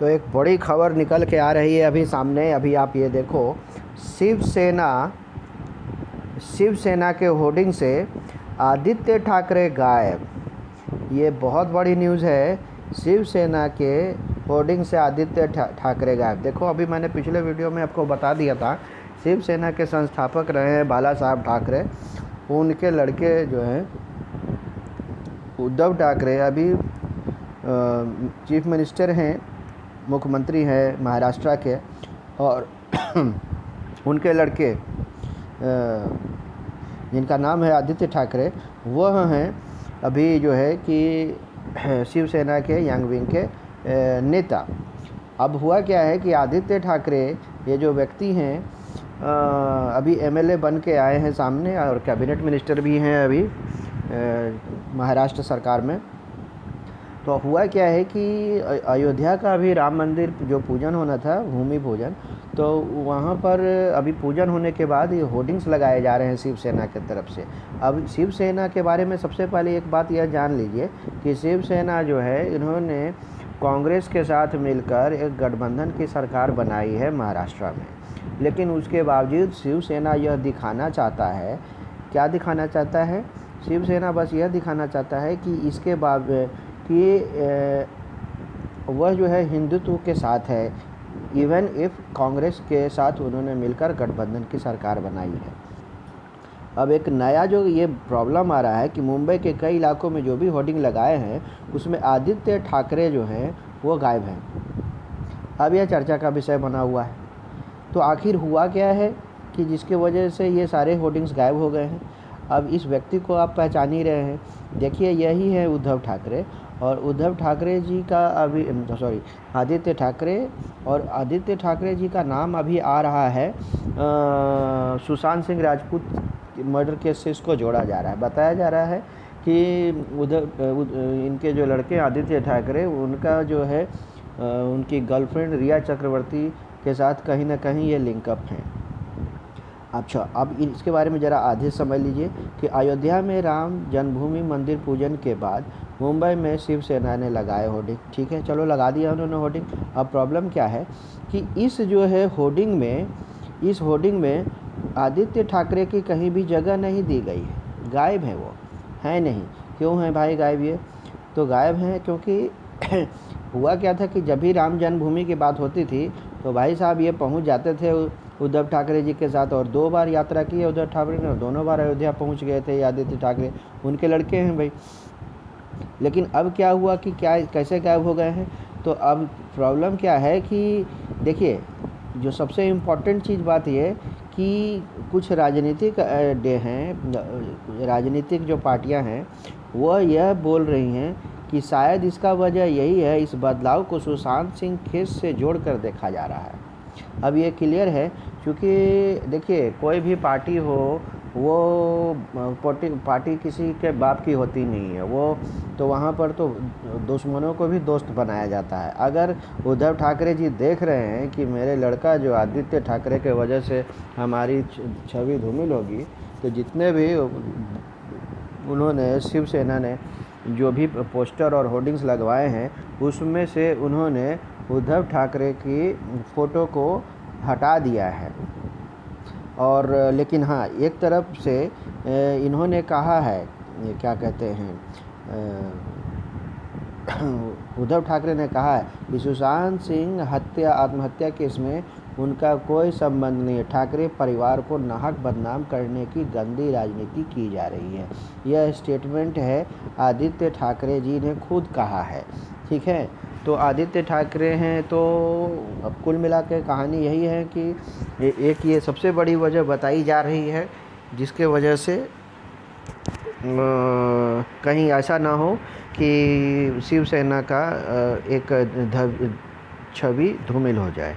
तो एक बड़ी खबर निकल के आ रही है अभी सामने। अभी आप ये देखो, शिवसेना के होर्डिंग से आदित्य ठाकरे गायब। ये बहुत बड़ी न्यूज़ है। शिवसेना के होर्डिंग से आदित्य ठाकरे गायब। देखो, अभी मैंने पिछले वीडियो में आपको बता दिया था, शिवसेना के संस्थापक रहे हैं बाला साहब ठाकरे। उनके लड़के जो हैं उद्धव ठाकरे अभी चीफ मिनिस्टर हैं, मुख्यमंत्री हैं महाराष्ट्र के। और उनके लड़के जिनका नाम है आदित्य ठाकरे, वह हैं अभी जो है कि शिवसेना के यंग विंग के नेता। अब हुआ क्या है कि आदित्य ठाकरे ये जो व्यक्ति हैं अभी एमएलए बन के आए हैं सामने, और कैबिनेट मिनिस्टर भी हैं अभी महाराष्ट्र सरकार में। तो हुआ क्या है कि अयोध्या का अभी राम मंदिर जो पूजन होना था, भूमि पूजन, तो वहाँ पर अभी पूजन होने के बाद ये होर्डिंग्स लगाए जा रहे हैं शिवसेना की तरफ से। अब शिवसेना के बारे में सबसे पहले एक बात यह जान लीजिए कि शिवसेना जो है, इन्होंने कांग्रेस के साथ मिलकर एक गठबंधन की सरकार बनाई है महाराष्ट्र में। लेकिन उसके बावजूद शिवसेना यह दिखाना चाहता है, क्या दिखाना चाहता है? शिवसेना बस यह दिखाना चाहता है कि इसके कि वह जो है हिंदुत्व के साथ है, इवन इफ कांग्रेस के साथ उन्होंने मिलकर गठबंधन की सरकार बनाई है। अब एक नया जो ये प्रॉब्लम आ रहा है कि मुंबई के कई इलाकों में जो भी होर्डिंग लगाए हैं उसमें आदित्य ठाकरे जो हैं वो गायब हैं। अब यह चर्चा का विषय बना हुआ है। तो आखिर हुआ क्या है कि जिसके वजह से ये सारे होर्डिंग्स गायब हो गए हैं? अब इस व्यक्ति को आप पहचान ही रहे हैं। देखिए, यही है उद्धव ठाकरे। और उद्धव ठाकरे जी का आदित्य ठाकरे, और आदित्य ठाकरे जी का नाम अभी आ रहा है सुशांत सिंह राजपूत मर्डर केस से इसको जोड़ा जा रहा है। बताया जा रहा है कि इनके जो लड़के आदित्य ठाकरे, उनका जो है उनकी गर्लफ्रेंड रिया चक्रवर्ती के साथ कहीं ना कहीं ये लिंकअप हैं। अच्छा, अब इसके बारे में ज़रा आधे समझ लीजिए कि अयोध्या में राम जन्मभूमि मंदिर पूजन के बाद मुंबई में शिवसेना ने लगाए होर्डिंग। ठीक है, चलो लगा दिया उन्होंने होर्डिंग। अब प्रॉब्लम क्या है कि इस होर्डिंग में आदित्य ठाकरे की कहीं भी जगह नहीं दी गई है। गायब है, वो है नहीं। क्यों है भाई गायब? ये तो गायब हैं क्योंकि हुआ क्या था कि जब भी राम जन्मभूमि की बात होती थी तो भाई साहब ये पहुंच जाते थे उद्धव ठाकरे जी के साथ, और 2 बार यात्रा की है उद्धव ठाकरे ने, दोनों बार अयोध्या पहुंच गए थे आदित्य ठाकरे। उनके लड़के हैं भाई। लेकिन अब क्या हुआ कि कैसे गायब हो गए हैं? तो अब प्रॉब्लम क्या है कि देखिए, जो सबसे इम्पॉर्टेंट चीज़ बात ये कि कुछ राजनीतिक राजनीतिक जो पार्टियां हैं वह यह बोल रही हैं कि शायद इसका वजह यही है, इस बदलाव को सुशांत सिंह केस से जोड़कर देखा जा रहा है। अब ये क्लियर है, क्योंकि देखिए, कोई भी पार्टी हो, वो पार्टी किसी के बाप की होती नहीं है। वो तो वहाँ पर तो दुश्मनों को भी दोस्त बनाया जाता है। अगर उद्धव ठाकरे जी देख रहे हैं कि मेरे लड़का जो आदित्य ठाकरे के वजह से हमारी छवि धूमिल होगी, तो जितने भी उन्होंने शिवसेना ने जो भी पोस्टर और होर्डिंग्स लगवाए हैं उसमें से उन्होंने उद्धव ठाकरे की फ़ोटो को हटा दिया है। और लेकिन हाँ, एक तरफ से इन्होंने कहा है, ये क्या कहते हैं, उद्धव ठाकरे ने कहा है कि सुशांत सिंह आत्महत्या केस में उनका कोई संबंध नहीं है। ठाकरे परिवार को नाहक बदनाम करने की गंदी राजनीति की जा रही है। यह स्टेटमेंट है आदित्य ठाकरे जी ने खुद कहा है। ठीक है, तो आदित्य ठाकरे हैं। तो अब कुल मिला के कहानी यही है कि एक ये सबसे बड़ी वजह बताई जा रही है जिसके वजह से कहीं ऐसा ना हो कि शिवसेना का एक छवि धूमिल हो जाए।